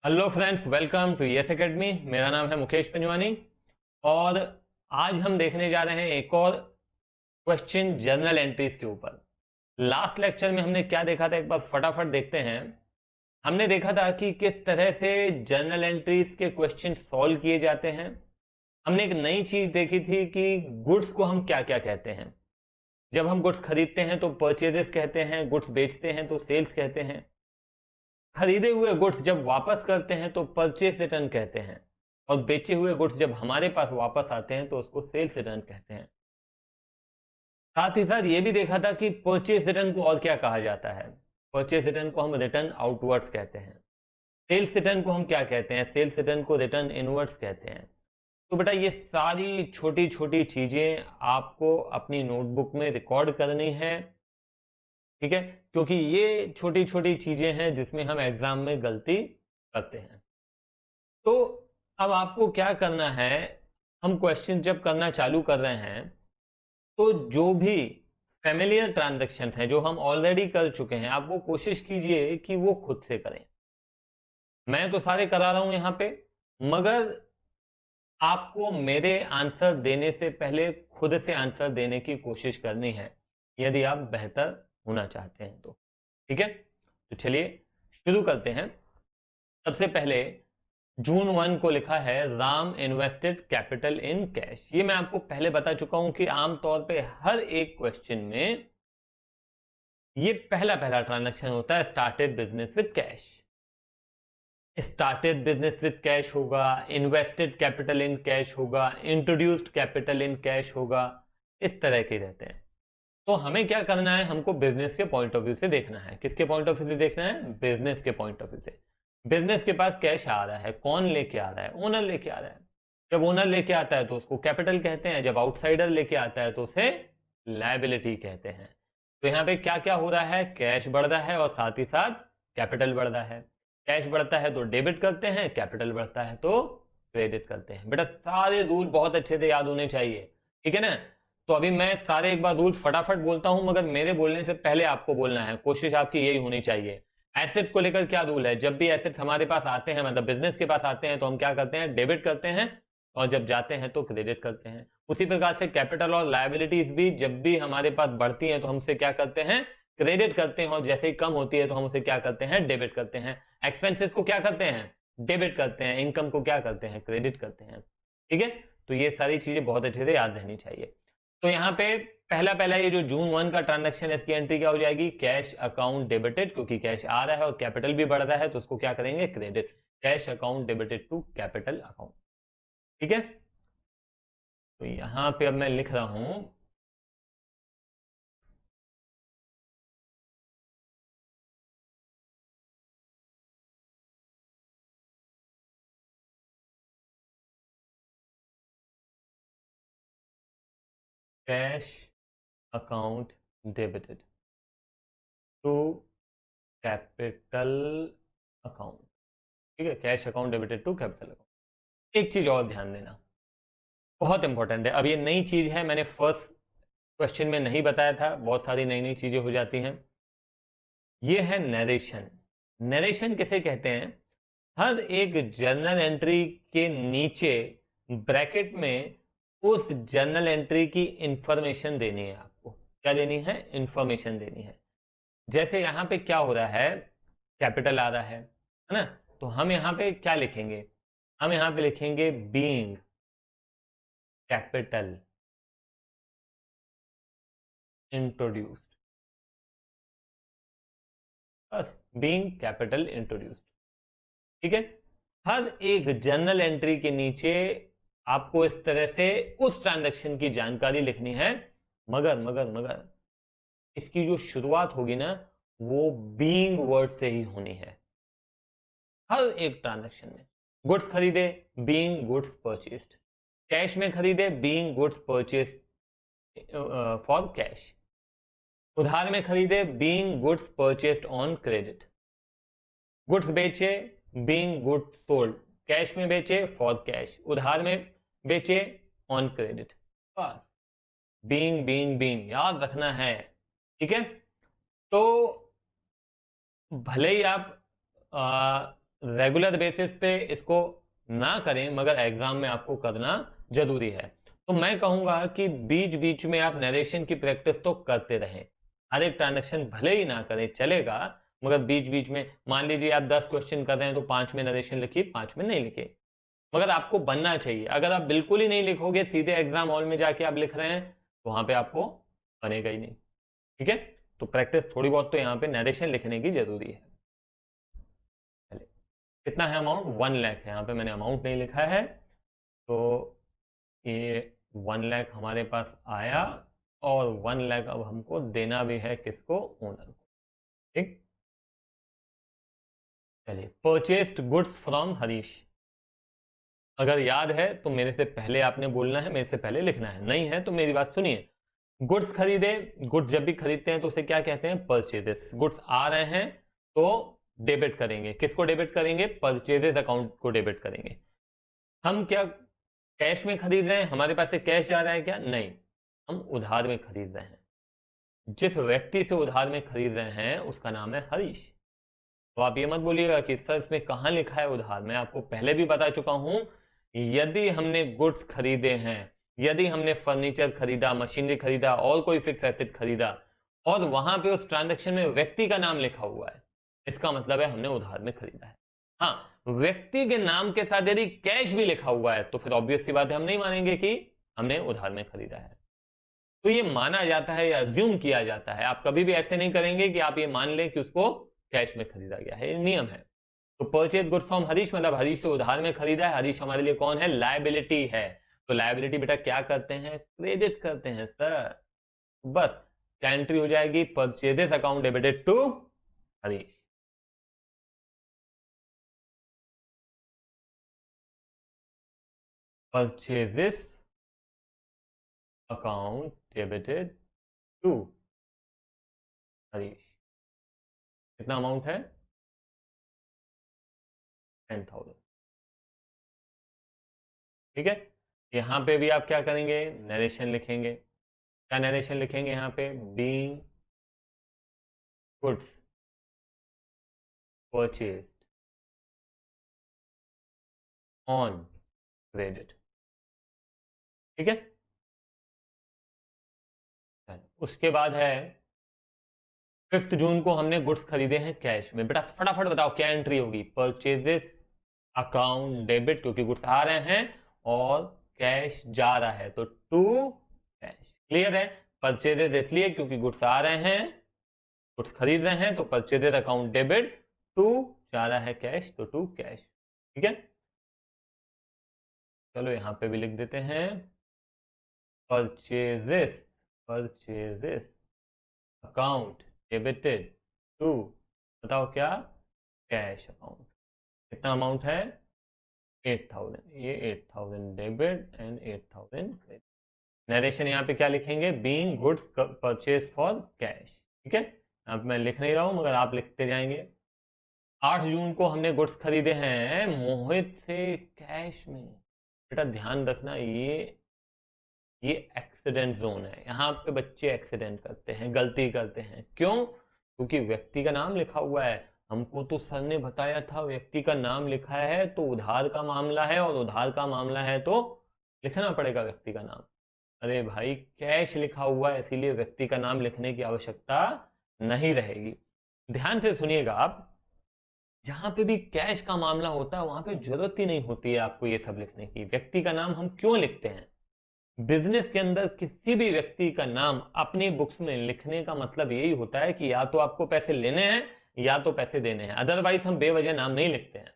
Hello friends, welcome to Yes Academy. मेरा नाम है मुकेश पंजवानी और आज हम देखने जा रहे हैं एक और क्वेश्चन जर्नल एंट्रीज के ऊपर। लास्ट लेक्चर में हमने क्या देखा था, एक बार फटाफट देखते हैं। हमने देखा था कि किस तरह से जर्नल एंट्रीज के क्वेश्चन सॉल्व किए जाते हैं। हमने एक नई चीज देखी थी कि गुड्स को हम क्या क्या कहते हैं। जब हम गुड्स खरीदते हैं तो परचेजेस कहते हैं, गुड्स बेचते हैं तो सेल्स कहते हैं, खरीदे हुए गुड्स जब वापस करते हैं तो परचेस रिटर्न कहते हैं, और बेचे हुए गुड्स जब हमारे पास वापस आते हैं तो उसको सेल्स रिटर्न कहते हैं। साथ ही साथ ये भी देखा था कि परचेस रिटर्न को और क्या कहा जाता है। परचेस रिटर्न को हम रिटर्न आउटवर्ड्स कहते हैं। सेल्स रिटर्न को हम क्या कहते हैं? सेल्स रिटर्न को रिटर्न इनवर्ड्स कहते हैं। तो बेटा ये सारी छोटी छोटी चीजें आपको अपनी नोटबुक में रिकॉर्ड करनी है, ठीक है, क्योंकि ये छोटी छोटी चीजें हैं जिसमें हम एग्जाम में गलती करते हैं। तो अब आपको क्या करना है, हम क्वेश्चन जब करना चालू कर रहे हैं तो जो भी फेमिलियर ट्रांजैक्शन है जो हम ऑलरेडी कर चुके हैं, आप वो कोशिश कीजिए कि वो खुद से करें। मैं तो सारे करा रहा हूं यहां पे, मगर आपको मेरे आंसर देने से पहले खुद से आंसर देने की कोशिश करनी है, यदि आप बेहतर होना चाहते हैं तो। ठीक है, तो चलिए शुरू करते हैं। सबसे पहले जून 1 को लिखा है Ram invested capital in cash. ये मैं आपको पहले बता चुका हूं कि आमतौर पे हर एक क्वेश्चन में ये पहला पहला ट्रांजैक्शन होता है started business with cash. Started business with cash होगा, इन्वेस्टेड कैपिटल इन कैश होगा, इंट्रोड्यूस्ड कैपिटल इन कैश होगा, इस तरह के रहते हैं। तो हमें क्या करना है, हमको बिजनेस के पॉइंट ऑफ व्यू से देखना है। किसके पॉइंट ऑफ व्यू से देखना है? बिजनेस के पॉइंट ऑफ व्यू से। बिजनेस के पास कैश आ रहा है, कौन लेके आ रहा है? ओनर लेके आ रहा है। जब ओनर लेके आता है तो उसको कैपिटल कहते हैं, जब आउटसाइडर लेके आता है तो उसे लायबिलिटी कहते हैं। तो यहां पे क्या क्या हो रहा है? कैश बढ़ रहा है और साथ ही साथ कैपिटल बढ़ रहा है। कैश बढ़ता है तो डेबिट करते हैं, कैपिटल बढ़ता है तो क्रेडिट करते हैं। बेटा सारे रूल बहुत अच्छे से याद होने चाहिए, ठीक है ना। तो अभी मैं सारे एक बार रूल्स फटाफट बोलता हूं, मगर मेरे बोलने से पहले आपको बोलना है, कोशिश आपकी यही होनी चाहिए। एसेट्स को लेकर क्या रूल है? जब भी एसेट्स हमारे पास आते हैं, मतलब बिजनेस के पास आते हैं, तो हम क्या करते हैं? डेबिट करते हैं, और जब जाते हैं तो क्रेडिट करते हैं। उसी प्रकार से कैपिटल और लायबिलिटीज भी जब भी हमारे पास बढ़ती हैं तो हमसे क्या करते हैं? क्रेडिट करते हैं, और जैसे ही कम होती है तो हम उसे क्या करते हैं? डेबिट करते हैं। एक्सपेंसेस को क्या करते हैं? डेबिट करते हैं। इनकम को क्या करते हैं? क्रेडिट करते हैं। ठीक है, तो ये सारी चीजें बहुत अच्छे से याद रहनी चाहिए। तो यहाँ पे पहला पहला ये जो जून 1 का ट्रांजैक्शन है, इसकी एंट्री क्या हो जाएगी? कैश अकाउंट डेबिटेड, क्योंकि कैश आ रहा है और कैपिटल भी बढ़ रहा है तो उसको क्या करेंगे? Credit. Cash account debited to capital account. ठीक है, तो यहां पे अब मैं लिख रहा हूं cash account debited to capital account. ठीक है, cash account debited to capital account. एक चीज और ध्यान देना, बहुत इंपॉर्टेंट है। अब ये नई चीज है, मैंने फर्स्ट क्वेश्चन में नहीं बताया था, बहुत सारी नई नई चीजें हो जाती हैं। ये है नरेशन। नरेशन किसे कहते हैं? हर एक जर्नल एंट्री के नीचे ब्रैकेट में उस जर्नल एंट्री की इंफॉर्मेशन देनी है। आपको क्या देनी है? इंफॉर्मेशन देनी है। जैसे यहां पे क्या हो रहा है? कैपिटल आ रहा है ना, तो हम यहां पे क्या लिखेंगे? हम यहां पे लिखेंगे बीइंग कैपिटल इंट्रोड्यूस्ड। बस, बीइंग कैपिटल इंट्रोड्यूस्ड। ठीक है, हर एक जर्नल एंट्री के नीचे आपको इस तरह से उस ट्रांजैक्शन की जानकारी लिखनी है, मगर मगर मगर इसकी जो शुरुआत होगी ना, वो बीइंग वर्ड से ही होनी है। हर एक ट्रांजैक्शन में गुड्स खरीदे, बीइंग गुड्स परचेस्ड। कैश में खरीदे, being goods purchased for cash. उधार में खरीदे, being goods purchased on credit. Goods बेचे, बीइंग गुड्स सोल्ड। कैश में बेचे, फॉर कैश। उधार में बेचे, ऑन क्रेडिट। बस, बीइंग बीइंग बीइंग याद रखना है। ठीक है, तो भले ही आप रेगुलर बेसिस पे इसको ना करें, मगर एग्जाम में आपको करना जरूरी है। तो मैं कहूंगा कि बीच बीच में आप नरेशन की प्रैक्टिस तो करते रहें। हर एक ट्रांजेक्शन भले ही ना करें चलेगा, मगर बीच बीच में मान लीजिए आप 10 क्वेश्चन कर रहे हैं तो 5 में नरेशन लिखिए, 5 में नहीं लिखिए, मगर आपको बनना चाहिए। अगर आप बिल्कुल ही नहीं लिखोगे, सीधे एग्जाम हॉल में जाके आप लिख रहे हैं, तो वहां पे आपको बनेगा ही नहीं। ठीक है, तो प्रैक्टिस थोड़ी बहुत तो यहाँ पे नरेशन लिखने की जरूरी है। चलिए, कितना है अमाउंट? 1 लाख है। यहाँ पे मैंने अमाउंट नहीं लिखा है, तो ये 1 लाख हमारे पास आया, और 1 लाख अब हमको देना भी है किसको? ओनर को। ठीक, चलिए, परचेस्ड गुड्स फ्रॉम हरीश। अगर याद है तो मेरे से पहले आपने बोलना है, मेरे से पहले लिखना है। नहीं है तो मेरी बात सुनिए। गुड्स खरीदे, गुड्स जब भी खरीदते हैं तो उसे क्या कहते हैं? परचेजेस। गुड्स आ रहे हैं तो डेबिट करेंगे। किसको डेबिट करेंगे? परचेजेस अकाउंट को डेबिट करेंगे। हम क्या कैश में खरीद रहे हैं? हमारे पास से कैश जा रहा है क्या? नहीं, हम उधार में खरीद रहे हैं। जिस व्यक्ति से उधार में खरीद रहे हैं उसका नाम है हरीश। तो आप ये मत बोलिएगा कि सर इसमें कहां लिखा है उधार। मैं आपको पहले भी बता चुका हूं, यदि हमने गुड्स खरीदे हैं, यदि हमने फर्नीचर खरीदा, मशीनरी खरीदा और कोई फिक्स एसेट खरीदा, और वहां पे उस ट्रांजैक्शन में व्यक्ति का नाम लिखा हुआ है, इसका मतलब है हमने उधार में खरीदा है। हाँ, व्यक्ति के नाम के साथ यदि कैश भी लिखा हुआ है तो फिर ऑब्वियस सी बात है, हम नहीं मानेंगे कि हमने उधार में खरीदा है। तो ये माना जाता है या अज्यूम किया जाता है। आप कभी भी ऐसे नहीं करेंगे कि आप ये मान लें कि उसको कैश में खरीदा गया है, ये नियम है। तो परचेज गुड्स फ्रॉम हरीश मतलब हरीश से उधार में खरीदा है। हरीश हमारे लिए कौन है? लायबिलिटी है। तो लायबिलिटी बेटा क्या करते हैं? क्रेडिट करते हैं सर। बस क्या एंट्री हो जाएगी? Purchases account debited to Harish. Purchases account debited to Harish. कितना अमाउंट है? 10,000। ठीक है, यहां पे भी आप क्या करेंगे? नरेशन लिखेंगे। क्या नरेशन लिखेंगे यहां पे? Being goods purchase on credit. ठीक है, उसके बाद है 5 जून को हमने गुड्स खरीदे हैं कैश में। बेटा फटाफट बताओ क्या एंट्री होगी? परचेजेस अकाउंट डेबिट, क्योंकि गुड्स आ रहे हैं और कैश जा रहा है, तो टू कैश। क्लियर है? परचेजेस इसलिए क्योंकि गुड्स आ रहे हैं, गुड्स खरीद रहे हैं, तो परचेजेस अकाउंट डेबिट, टू जा रहा है कैश, तो टू कैश। ठीक है, चलो यहां पे भी लिख देते हैं purchases, purchases account debited to, बताओ क्या? Cash account. कितना अमाउंट है? 8,000। ये 8,000 डेबिट एंड 8,000 क्रेडिट। नरेशन यहाँ पे क्या लिखेंगे? Being goods purchase for cash. ठीक है, अब मैं लिख नहीं रहा हूं मगर आप लिखते जाएंगे। 8 जून को हमने गुड्स खरीदे हैं मोहित से कैश में। बेटा ध्यान रखना, ये एक्सीडेंट जोन है। यहाँ पे बच्चे एक्सीडेंट करते हैं, गलती करते हैं। क्यों? क्योंकि व्यक्ति का नाम लिखा हुआ है। हमको तो सर ने बताया था व्यक्ति का नाम लिखा है तो उधार का मामला है, और उधार का मामला है तो लिखना पड़ेगा व्यक्ति का नाम। अरे भाई, कैश लिखा हुआ है इसीलिए व्यक्ति का नाम लिखने की आवश्यकता नहीं रहेगी। ध्यान से सुनिएगा आप, जहां पे भी कैश का मामला होता है वहां पे जरूरत ही नहीं होती है आपको ये सब लिखने की। व्यक्ति का नाम हम क्यों लिखते हैं? बिजनेस के अंदर किसी भी व्यक्ति का नाम अपनी बुक्स में लिखने का मतलब यही होता है कि या तो आपको पैसे लेने हैं या तो पैसे देने हैं। अदरवाइज हम बेवजह नाम नहीं लिखते हैं।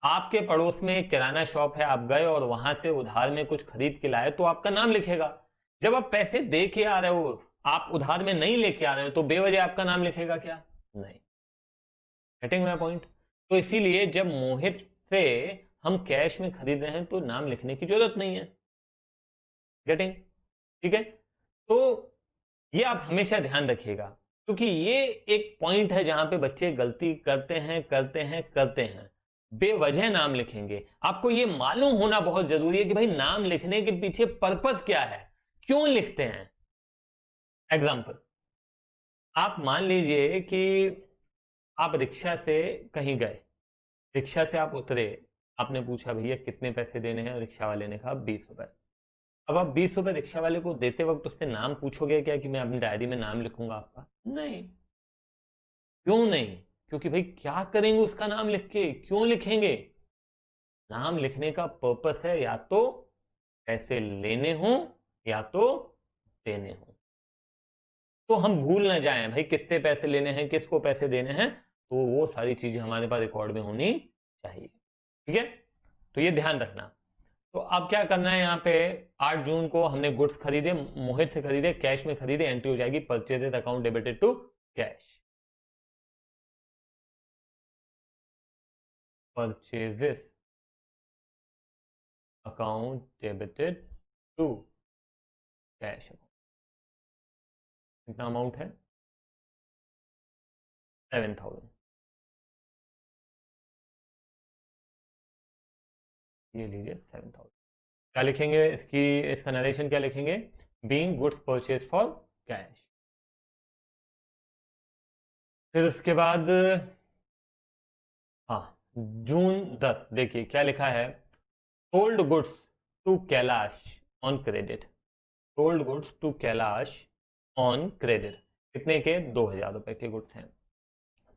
आपके पड़ोस में एक किराना शॉप है, आप गए और वहां से उधार में कुछ खरीद के लाए तो आपका नाम लिखेगा। जब आप पैसे दे के आ रहे हो, आप उधार में नहीं लेके आ रहे हो, तो बेवजह आपका नाम लिखेगा क्या? नहीं। Getting my point? तो इसीलिए जब मोहित से हम कैश में खरीद रहे हैं तो नाम लिखने की जरूरत नहीं है। गेटिंग? ठीक है, तो ये आप हमेशा ध्यान रखिएगा, क्योंकि ये एक पॉइंट है जहां पे बच्चे गलती करते हैं। बेवजह नाम लिखेंगे। आपको ये मालूम होना बहुत जरूरी है कि भाई नाम लिखने के पीछे पर्पस क्या है, क्यों लिखते हैं। एग्जाम्पल, आप मान लीजिए कि आप रिक्शा से कहीं गए, रिक्शा से आप उतरे, आपने पूछा भैया कितने पैसे देने हैं, रिक्शा वाले ने कहा 20 रुपए। अब आप 20 रुपए रिक्शा वाले को देते वक्त उससे नाम पूछोगे क्या कि मैं अपनी डायरी में नाम लिखूंगा आपका? नहीं। क्यों नहीं? क्योंकि भाई क्या करेंगे उसका नाम लिख के, क्यों लिखेंगे? नाम लिखने का पर्पस है या तो पैसे लेने हो या तो देने हो। तो हम भूल ना जाएं भाई किससे पैसे लेने हैं, किसको पैसे देने हैं, तो वो सारी चीजें हमारे पास रिकॉर्ड में होनी चाहिए। ठीक है, तो ये ध्यान रखना। तो अब क्या करना है, यहाँ पे 8 जून को हमने गुड्स खरीदे, मोहित से खरीदे, कैश में खरीदे, एंट्री हो जाएगी purchases account debited to cash. Purchases account debited to cash. कितना अमाउंट है? 7000। ये लीजिए 7000। क्या लिखेंगे इसकी, इसका नरेशन क्या लिखेंगे? Being goods purchase for cash. फिर उसके बाद हाँ, जून 10 देखिए क्या लिखा है, sold goods to Kailash on credit. Sold goods to Kailash on credit, कितने के? 2000 रुपए के गुड्स हैं।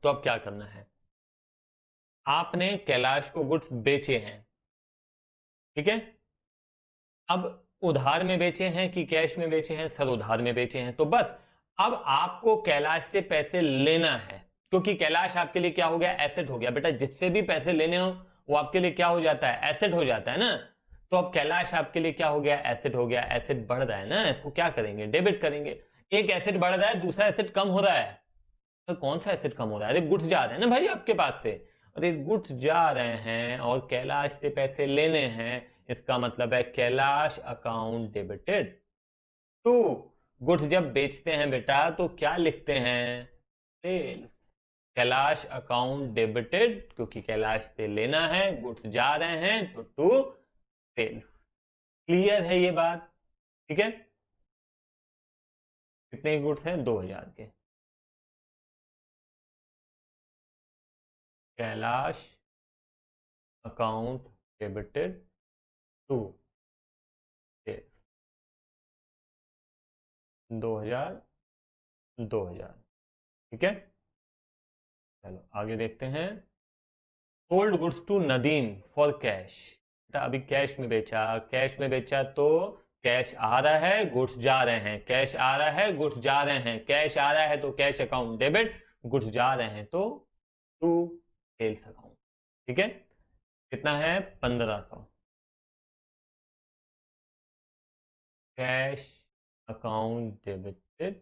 तो अब क्या करना है, आपने कैलाश को गुड्स बेचे हैं, ठीक है। अब उधार में बेचे हैं कि कैश में बेचे हैं? सर उधार में बेचे हैं। तो बस अब आपको कैलाश से पैसे लेना है, क्योंकि कैलाश आपके लिए क्या हो गया? एसेट हो गया। बेटा जिससे भी पैसे लेने हो वो आपके लिए क्या हो जाता है? एसेट हो जाता है ना। तो अब कैलाश आपके लिए क्या हो गया? एसेट हो गया। एसेट बढ़ रहा है ना, इसको क्या करेंगे? डेबिट करेंगे। एक एसेट बढ़ रहा है, दूसरा एसेट कम हो रहा है। तो कौन सा एसेट कम हो रहा है? अरे गुड्स जा रहे हैं ना भाई आपके पास से। अरे गुड्स जा रहे हैं और कैलाश से पैसे लेने हैं, इसका मतलब है Kailash account debited to. Goods जब बेचते हैं बेटा तो क्या लिखते हैं? सेल। कैलाश अकाउंट डेबिटेड, क्योंकि कैलाश से लेना है, गुड्स जा रहे हैं तो टू सेल। क्लियर है ये बात? ठीक है, कितने गुड्स हैं? 2000 के। Kailash account debited to sale. 2000, 2000। ठीक है, चलो आगे देखते हैं। Sold goods to Nadeem for cash. अभी कैश में बेचा, कैश में बेचा तो कैश आ रहा है, गुड्स जा रहे हैं, कैश आ रहा है, गुड्स जा रहे हैं, कैश आ रहा है तो कैश अकाउंट डेबिट, गुड्स जा रहे हैं तो टू सेल्स अकाउंट। ठीक है, कितना है? 1500। Cash account debited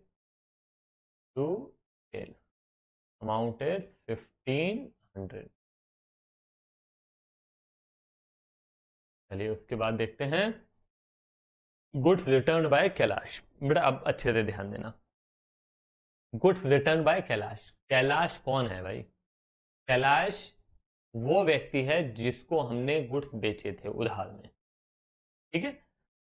to sales, amount is 1500। चलिए उसके बाद देखते हैं गुड्स रिटर्न बाय कैलाश। बेटा अब अच्छे से ध्यान देना, goods return by Kailash. Kailash कौन है भाई? कैलाश वो व्यक्ति है जिसको हमने गुड्स बेचे थे उधार में। ठीक है,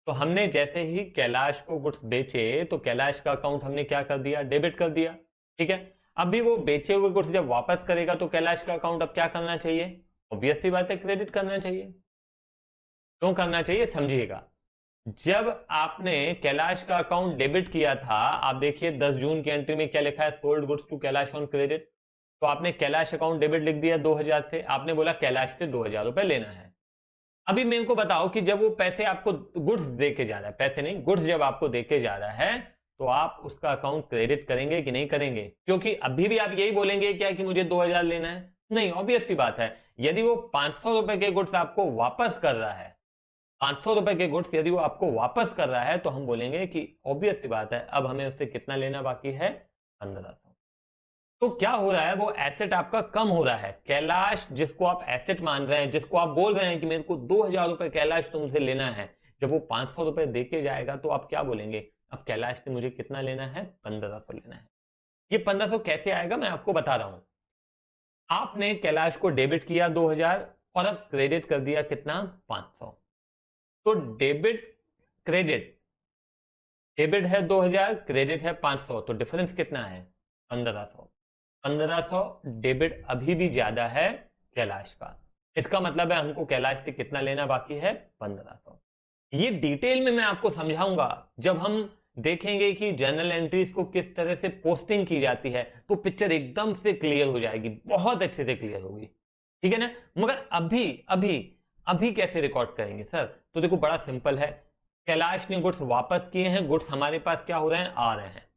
तो हमने जैसे ही कैलाश को गुड्स बेचे तो कैलाश का अकाउंट हमने क्या कर दिया? डेबिट कर दिया। ठीक है, अभी वो बेचे हुए गुड्स जब वापस करेगा तो कैलाश का अकाउंट अब क्या करना चाहिए? ऑब्वियस सी बात है, क्रेडिट करना चाहिए। क्यों करना चाहिए समझिएगा। जब आपने कैलाश का अकाउंट डेबिट किया था, आप देखिए 10 जून की एंट्री में क्या लिखा है? Sold goods to Kailash on credit. तो आपने कैलाश अकाउंट डेबिट लिख दिया 2000 से, आपने बोला कैलाश से 2000 रुपए लेना है। अभी मेरे को बताओ कि जब वो पैसे आपको गुड्स दे के जा रहा है, पैसे नहीं गुड्स जब आपको दे के जा रहा है, तो आप उसका अकाउंट क्रेडिट करेंगे कि नहीं करेंगे? क्योंकि अभी भी आप यही बोलेंगे क्या कि मुझे 2000 लेना है? नहीं, ऑब्वियस सी बात है। यदि वो 500 रुपए के गुड्स आपको वापस कर रहा है, 500 रुपए के गुड्स यदि वो आपको वापस कर रहा है, तो हम बोलेंगे कि ऑब्वियस सी बात है अब हमें उससे कितना लेना बाकी है? 1500। तो क्या हो रहा है, वो एसेट आपका कम हो रहा है। कैलाश जिसको आप एसेट मान रहे हैं, जिसको आप बोल रहे हैं कि मेरे को 2000 रुपए कैलाश तुमसे लेना है, जब वो 500 रुपए दे के जाएगा तो आप क्या बोलेंगे? अब कैलाश से मुझे कितना लेना है? 1500 लेना है। ये 1500 कैसे आएगा मैं आपको बता रहा हूं। आपने कैलाश को डेबिट किया 2000 और अब क्रेडिट कर दिया कितना? 500। तो डेबिट क्रेडिट, डेबिट है 2000, क्रेडिट है 500, तो डिफरेंस कितना है? 1500। 1500 डेबिट अभी भी ज्यादा है, कैलाश का। इसका मतलब है हमको कैलाश से कितना लेना बाकी है, 1500। ये डिटेल में मैं आपको समझाऊंगा जब हम देखेंगे कि जर्नल एंट्रीज को किस तरह से पोस्टिंग की जाती है, तो पिक्चर एकदम से क्लियर हो जाएगी, बहुत अच्छे से क्लियर होगी, ठीक है ना। मगर अभी अभी अभी कैसे रिकॉर्ड करेंगे सर? तो देखो बड़ा सिंपल है, कैलाश ने गुड्स वापस किए हैं, गुड्स हमारे पास क्या हो रहे हैं, आ रहे हैं,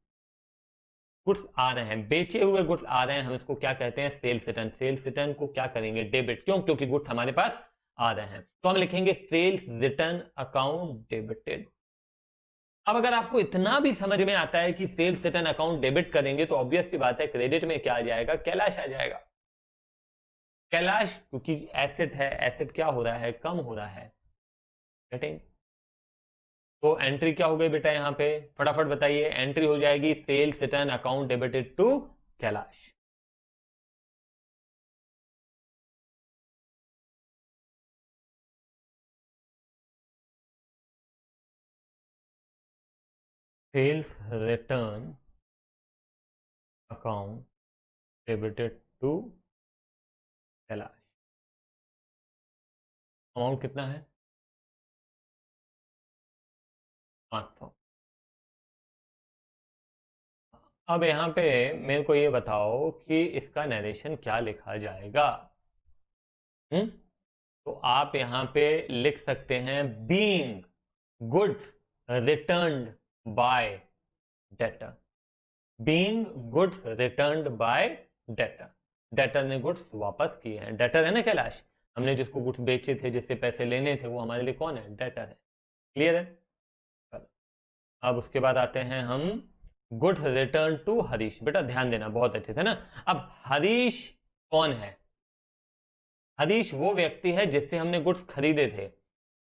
गुड्स आ रहे हैं, बेचे हुए गुड्स आ रहे हैं, हम इसको क्या कहते हैं, सेल्स रिटर्न। सेल्स रिटर्न को क्या करेंगे, डेबिट, क्यों, क्योंकि गुड्स हमारे पास आ रहे हैं, तो हम लिखेंगे सेल्स रिटर्न अकाउंट डेबिटेड। अब अगर आपको इतना भी समझ में आता है कि सेल्स रिटर्न अकाउंट डेबिट करेंगे, तो ऑब्वियस सी बात है क्रेडिट में क्या आ जाएगा, कैलाश आ जाएगा। कैलाश क्योंकि एसेट है, एसेट क्या हो रहा है, कम हो रहा है, गेटिंग। तो एंट्री क्या हो गई बेटा, यहां पे फटाफट बताइए, एंट्री हो जाएगी sales return account debited to Kailash. Sales return account debited to Kailash. Amount कितना है, 500। अब यहां पे मेरे को ये बताओ कि इसका नरेशन क्या लिखा जाएगा। तो आप यहां पे लिख सकते हैं being goods returned bye debtor. Being goods returned bye debtor, debtor ने गुड्स वापस किए हैं। डेटर है ना कैलाश, हमने जिसको गुड्स बेचे थे, जिससे पैसे लेने थे, वो हमारे लिए कौन है, डेटर है। क्लियर है। अब उसके बाद आते हैं हम गुड्स रिटर्न टू हरीश। बेटा ध्यान देना बहुत अच्छे से ना। अब हरीश कौन है, हरीश वो व्यक्ति है जिससे हमने गुड्स खरीदे थे।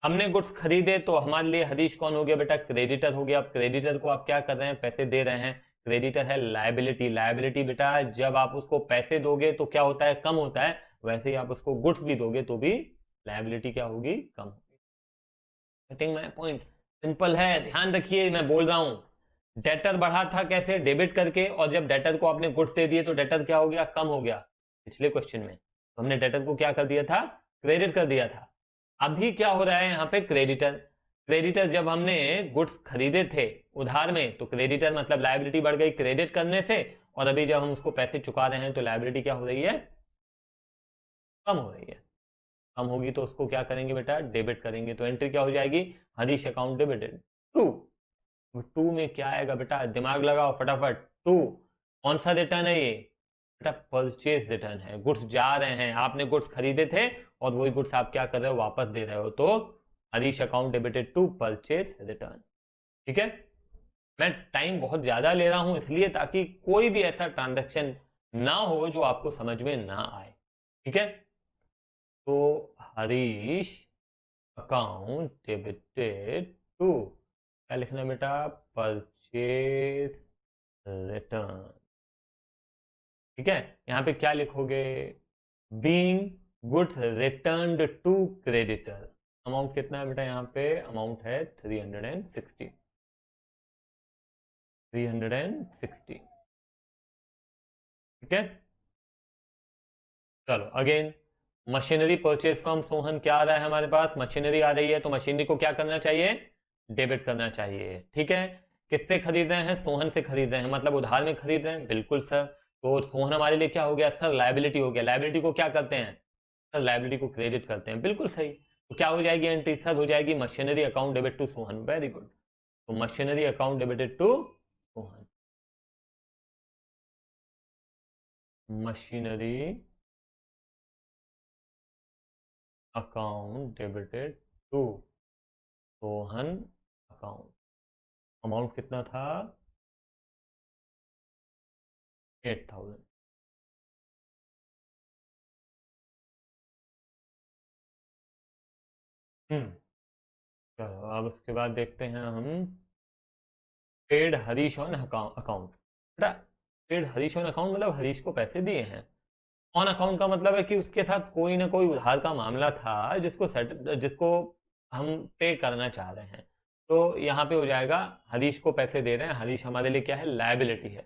हमने गुड्स खरीदे तो हमारे लिए हरीश कौन हो गया बेटा, क्रेडिटर हो गया। अब क्रेडिटर को आप क्या कर रहे हैं, पैसे दे रहे हैं, क्रेडिटर है लायबिलिटी। लायबिलिटी बेटा जब आप उसको पैसे दोगे तो क्या होता है, कम होता है, वैसे ही आप उसको गुड्स भी दोगे तो भी लायबिलिटी क्या होगी, कम होगी। गेटिंग माय पॉइंट, सिंपल है, ध्यान रखिए मैं बोल रहा हूं। डेटर बढ़ा था कैसे, डेबिट करके, और जब डेटर को आपने गुड्स दे दिए तो डेटर क्या हो गया, कम हो गया। पिछले क्वेश्चन में तो हमने डेटर को क्या कर दिया था, क्रेडिट कर दिया था। अभी क्या हो रहा है यहाँ पे, क्रेडिटर। क्रेडिटर जब हमने गुड्स खरीदे थे उधार में, तो क्रेडिटर मतलब लायबिलिटी बढ़ गई क्रेडिट करने से, और अभी जब हम उसको पैसे चुका रहे हैं तो लायबिलिटी क्या हो रही है, कम हो रही है। कम होगी तो उसको क्या करेंगे बेटा, डेबिट करेंगे। तो एंट्री क्या हो जाएगी, Harish account debited to. To में क्या आएगा बेटा, दिमाग लगाओ फटाफट। टू कौन सा रिटर्न है ये बेटा, परचेज रिटर्न है। गुड्स जा रहे हैं, आपने गुड्स खरीदे थे और वही गुड्स आप क्या कर रहे हो, वापस दे रहे हो, तो Harish account debited to purchase return. ठीक है। मैं टाइम बहुत ज्यादा ले रहा हूं इसलिए ताकि कोई भी ऐसा ट्रांजैक्शन ना हो जो आपको समझ में ना आए। ठीक है। तो हरीश अकाउंट डेबिटेड टू, क्या लिखना है बेटा, परचेज रिटर्न। ठीक है। यहां पे क्या लिखोगे, being goods returned to creditor. Amount कितना है बेटा, यहाँ पे अमाउंट है 360। 360। ठीक है। चलो again, machinery purchase from Sohan, क्या आ रहा है हमारे पास, मशीनरी आ रही है, तो मशीनरी को क्या करना चाहिए, डेबिट करना चाहिए। ठीक है। किससे खरीद रहे हैं, सोहन से खरीद रहे हैं, मतलब उधार में खरीद रहे हैं, बिल्कुल सर। तो सोहन हमारे लिए क्या हो गया सर, लायबिलिटी हो गया। लायबिलिटी को क्या करते हैं सर, लायबिलिटी को क्रेडिट करते हैं, बिल्कुल सही। तो क्या हो जाएगी एंट्री सर, हो जाएगी machinery account debit to Sohan. Very good. तो machinery account debited to Sohan, machinery account debited to Sohan account. Amount कितना था, 8000। चलो अब उसके बाद देखते हैं हम, पेड हरीश ऑन अकाउंट। बेटा पेड हरीश ऑन अकाउंट मतलब हरीश को पैसे दिए हैं। ऑन अकाउंट का मतलब है कि उसके साथ कोई ना कोई उधार का मामला था जिसको हम पे करना चाह रहे हैं। तो यहाँ पे हो जाएगा, हरीश को पैसे दे रहे हैं, हरीश हमारे लिए क्या है, लायबिलिटी है।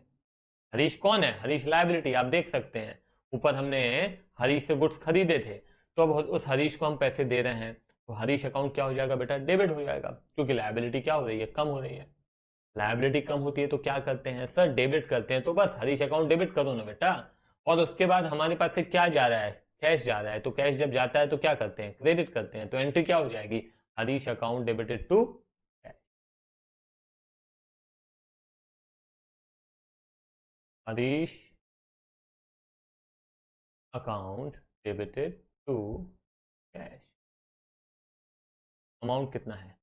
हरीश कौन है, हरीश लायबिलिटी, आप देख सकते हैं। ऊपर हमने हरीश से गुड्स खरीदे थे, तो अब उस हरीश को हम पैसे दे रहे हैं, तो हरीश अकाउंट क्या हो जाएगा बेटा, डेबिट हो जाएगा, क्योंकि लायबिलिटी क्या हो रही है, कम हो रही है। लायबिलिटी कम होती है तो क्या करते हैं सर, डेबिट करते हैं, तो बस हरीश अकाउंट डेबिट करो ना बेटा। और उसके बाद हमारे पास से क्या जा रहा है, कैश जा रहा है, तो कैश जब जाता है तो क्या करते हैं, क्रेडिट करते हैं, तो एंट्री क्या हो जाएगी, Harish account debited to cash. Harish account debited to cash. Amount कितना है,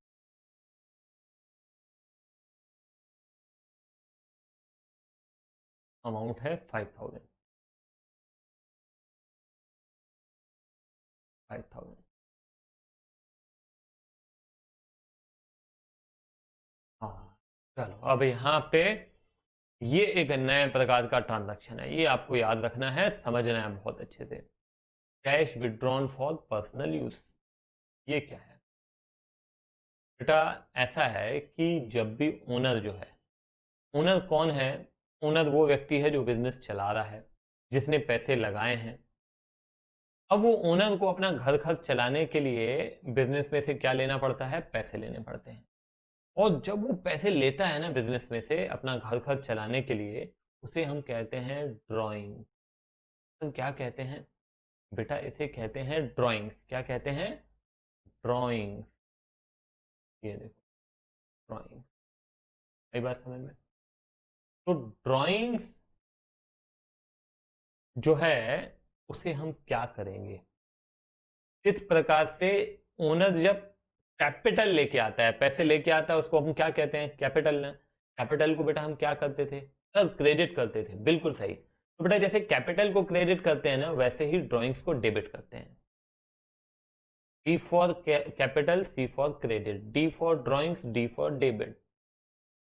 अमाउंट है 5000, 5000। हाँ, चलो अब यहाँ पे ये एक नए प्रकार का ट्रांजैक्शन है, ये आपको याद रखना है, समझना है बहुत अच्छे से। Cash withdrawn for personal use, ये क्या है बेटा, ऐसा है कि जब भी ओनर जो है, ओनर कौन है, ओनर वो व्यक्ति है जो बिजनेस चला रहा है, जिसने पैसे लगाए हैं। अब वो ओनर को अपना घर खर्च चलाने के लिए बिजनेस में से क्या लेना पड़ता है, पैसे लेने पड़ते हैं। और जब वो पैसे लेता है ना बिजनेस में से अपना घर खर्च चलाने के लिए, उसे हम कहते हैं ड्राइंग। तो क्या कहते हैं बेटा, इसे कहते हैं ड्राइंग्स। क्या कहते हैं, ड्राइंग्स। ये देखो, ड्राइंग, कई बात समझ में। तो ड्राइंग्स जो है उसे हम क्या करेंगे, इस प्रकार से ओनर जब कैपिटल लेके आता है, पैसे लेके आता है, उसको हम क्या कहते हैं, कैपिटल ना। कैपिटल को बेटा हम क्या करते थे सर, क्रेडिट करते थे, बिल्कुल सही। तो बेटा जैसे कैपिटल को क्रेडिट करते हैं ना, वैसे ही ड्राइंग्स को डेबिट करते हैं। C for capital, C for credit, D for drawings, D for debit.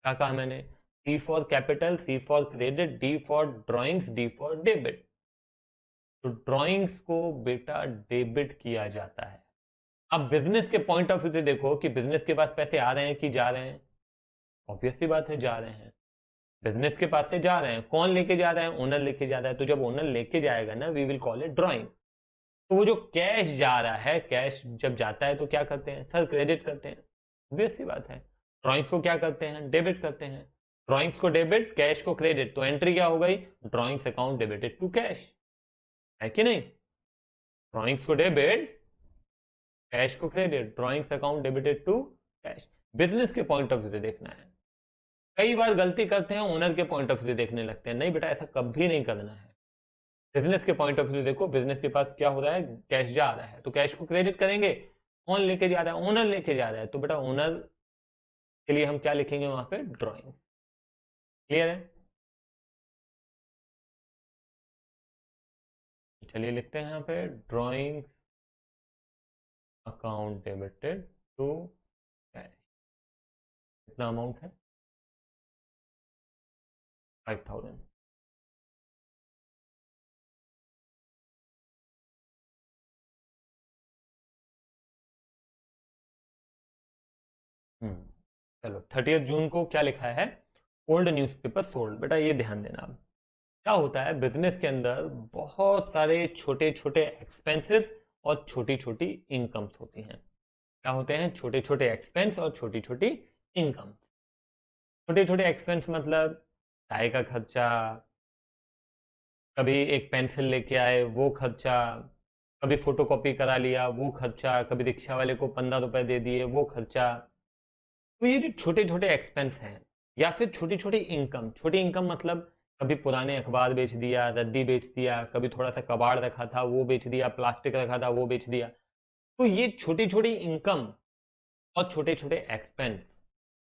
क्या कहा मैंने, C for capital, C for credit, D for drawings, D for debit. तो ड्राइंग्स को बेटा डेबिट किया जाता है। अब बिजनेस के पॉइंट ऑफ व्यू से देखो कि बिजनेस के पास पैसे आ रहे हैं कि जा रहे हैं, ऑब्वियस सी बात है जा रहे हैं। बिजनेस के पास से जा रहे हैं, कौन लेके जा रहा है, ओनर लेके जा रहा है। तो जब ओनर लेके जाएगा ना, we will call it drawing. तो वो जो कैश जा रहा है, कैश जब जाता है तो क्या करते हैं सर, क्रेडिट करते हैं, ऑब्वियस सी बात है। ड्राइंग्स को क्या करते हैं, डेबिट करते हैं। ड्राइंग्स को डेबिट, कैश को क्रेडिट, तो एंट्री क्या हो गई, drawings account debited to cash, है कि नहीं। ड्राइंग्स को डेबिट, कैश को credit, drawings account debited to cash. Business के पॉइंट ऑफ व्यू से देखना है। कई बार गलती करते हैं, ओनर के पॉइंट ऑफ व्यू से देखने लगते हैं, नहीं बेटा ऐसा कभी नहीं करना है। बिजनेस के पॉइंट ऑफ व्यू देखो, बिजनेस के पास क्या हो रहा है, कैश जा रहा है, तो कैश को क्रेडिट करेंगे। कौन लेके जा रहा है, ओनर लेके जा रहा है, तो बेटा ओनर के लिए हम क्या लिखेंगे वहां पे, ड्राइंग। क्लियर है, चलिए लिखते हैं यहाँ पे, drawing account debited to cash. कितना अमाउंट है, 5000। चलो 30 जून को क्या लिखा है, ओल्ड न्यूज़पेपर सोल्ड। बेटा ये ध्यान देना, क्या होता है बिजनेस के अंदर बहुत सारे छोटे छोटे एक्सपेंसेस और छोटी छोटी इनकम्स होती हैं। क्या होते हैं, छोटे छोटे एक्सपेंस और छोटी छोटी इनकम। छोटे छोटे एक्सपेंस मतलब चाय का खर्चा, कभी एक पेंसिल लेके आए वो खर्चा, कभी फोटोकॉपी करा लिया वो खर्चा, कभी रिक्शा वाले को 15 रुपए दे दिए वो खर्चा। तो ये जो छोटे छोटे एक्सपेंस हैं, या फिर छोटी छोटी इनकम, छोटी इनकम मतलब कभी पुराने अखबार बेच दिया, रद्दी बेच दिया, कभी थोड़ा सा कबाड़ रखा था वो बेच दिया, प्लास्टिक रखा था वो बेच दिया। तो ये छोटी छोटी इनकम और छोटे छोटे एक्सपेंस,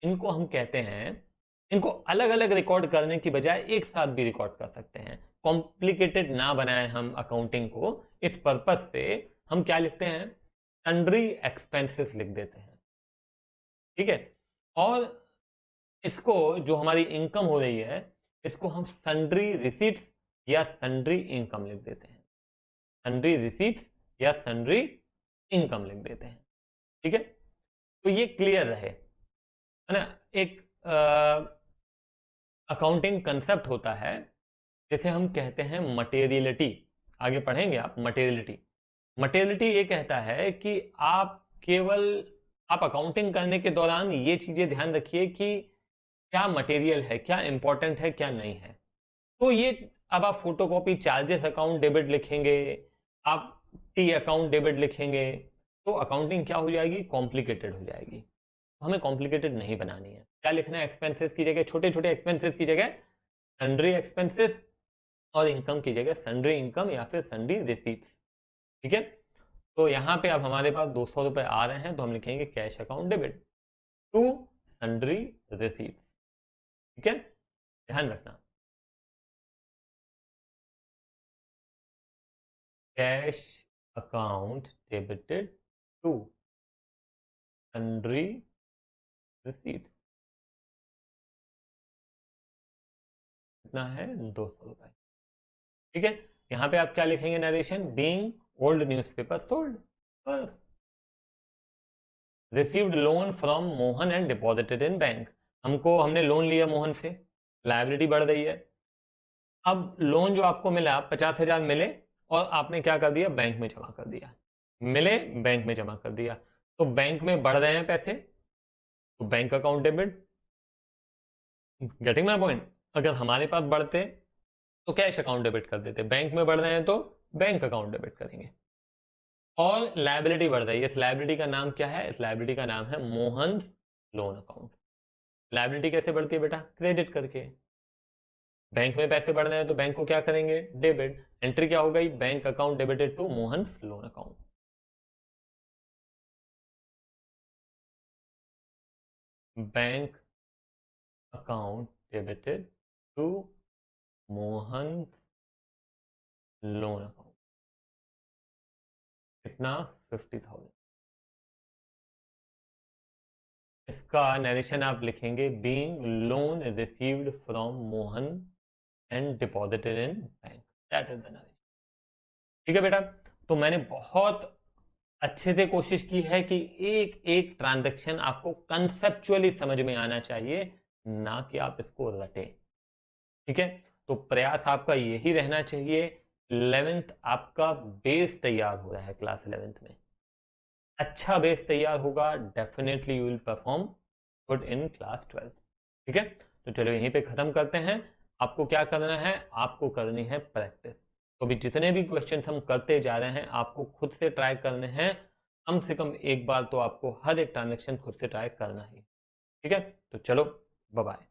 इनको हम कहते हैं, इनको अलग अलग रिकॉर्ड करने की बजाय एक साथ भी रिकॉर्ड कर सकते हैं। कॉम्प्लिकेटेड ना बनाए हम अकाउंटिंग को, इस पर्पज से हम क्या लिखते हैं, सन्ड्री एक्सपेंसेस लिख देते हैं, ठीक है। और इसको, जो हमारी इनकम हो रही है, इसको हम सन्ड्री रिसीट्स या सन्ड्री इनकम लिख देते हैं, सन्ड्री रिसीट्स या सन्ड्री इनकम लिख देते हैं, ठीक है। तो ये क्लियर रहे, है ना। एक अकाउंटिंग कंसेप्ट होता है जिसे हम कहते हैं मटेरियलिटी। आगे पढ़ेंगे आप मटेरियलिटी। मटेरियलिटी ये कहता है कि आप अकाउंटिंग करने के दौरान ये चीजें ध्यान रखिए कि क्या मटेरियल है, क्या इंपॉर्टेंट है, क्या नहीं है। तो ये अब आप फोटोकॉपी चार्जेस अकाउंट डेबिट लिखेंगे, आप टी अकाउंट डेबिट लिखेंगे, तो अकाउंटिंग क्या हो जाएगी, कॉम्प्लिकेटेड हो जाएगी। तो हमें कॉम्प्लिकेटेड नहीं बनानी है। क्या लिखना है, एक्सपेंसेस की जगह, छोटे छोटे एक्सपेंसेस की जगह सन्ड्री एक्सपेंसेस, और इनकम की जगह सन्ड्री इनकम या फिर सन्ड्री रिसीट्स। ठीक है, तो यहाँ पे अब हमारे पास 200 रुपए आ रहे हैं, तो हम लिखेंगे cash account debit to sundry receipts. ठीक है, ध्यान रखना, cash account debited to sundry receipt. कितना है, 200 रुपए। ठीक है, यहाँ पे आप क्या लिखेंगे, narration, being old newspaper sold, बस। Received loan from Mohan and deposited in bank, हमने लोन लिया मोहन से, लायबिलिटी बढ़ रही है। अब लोन जो आपको मिला 50,000 मिले, और आपने क्या कर दिया, बैंक में जमा कर दिया। मिले, बैंक में जमा कर दिया, तो बैंक में बढ़ रहे हैं पैसे, तो bank account debit. Getting my point, अगर हमारे पास बढ़ते तो कैश अकाउंट डेबिट कर देते, बैंक में बढ़ रहे हैं तो बैंक अकाउंट डेबिट करेंगे। और लायबिलिटी बढ़ रही है, इस लायबिलिटी का नाम क्या है, इस लायबिलिटी का नाम है मोहन लोन अकाउंट। लायबिलिटी कैसे बढ़ती है बेटा, क्रेडिट करके। बैंक में पैसे बढ़ रहे हैं तो बैंक को क्या करेंगे, डेबिट। एंट्री क्या हो गई, bank account debited to Mohan loan account. Bank account debited to Mohan loan account. कितना, 50,000। इसका नरेशन आप लिखेंगे, being loan received from Mohan and deposited in bank, that is the narration. ठीक है बेटा, तो मैंने बहुत अच्छे से कोशिश की है कि एक एक ट्रांजैक्शन आपको कंसेप्चुअली समझ में आना चाहिए, ना कि आप इसको रटे। ठीक है, तो प्रयास आपका यही रहना चाहिए। 11th आपका बेस तैयार हो रहा है, क्लास 11th में अच्छा बेस तैयार होगा, definitely you will perform good in class 12th। ठीक है, तो चलो यहीं पे खत्म करते हैं। आपको क्या करना है, आपको करनी है प्रैक्टिस। तो अभी जितने भी क्वेश्चन हम करते जा रहे हैं, आपको खुद से ट्राई करने हैं, कम से कम एक बार तो आपको हर एक ट्रांजेक्शन खुद से ट्राई करना ही। ठीक है, तो चलो बाय बाय।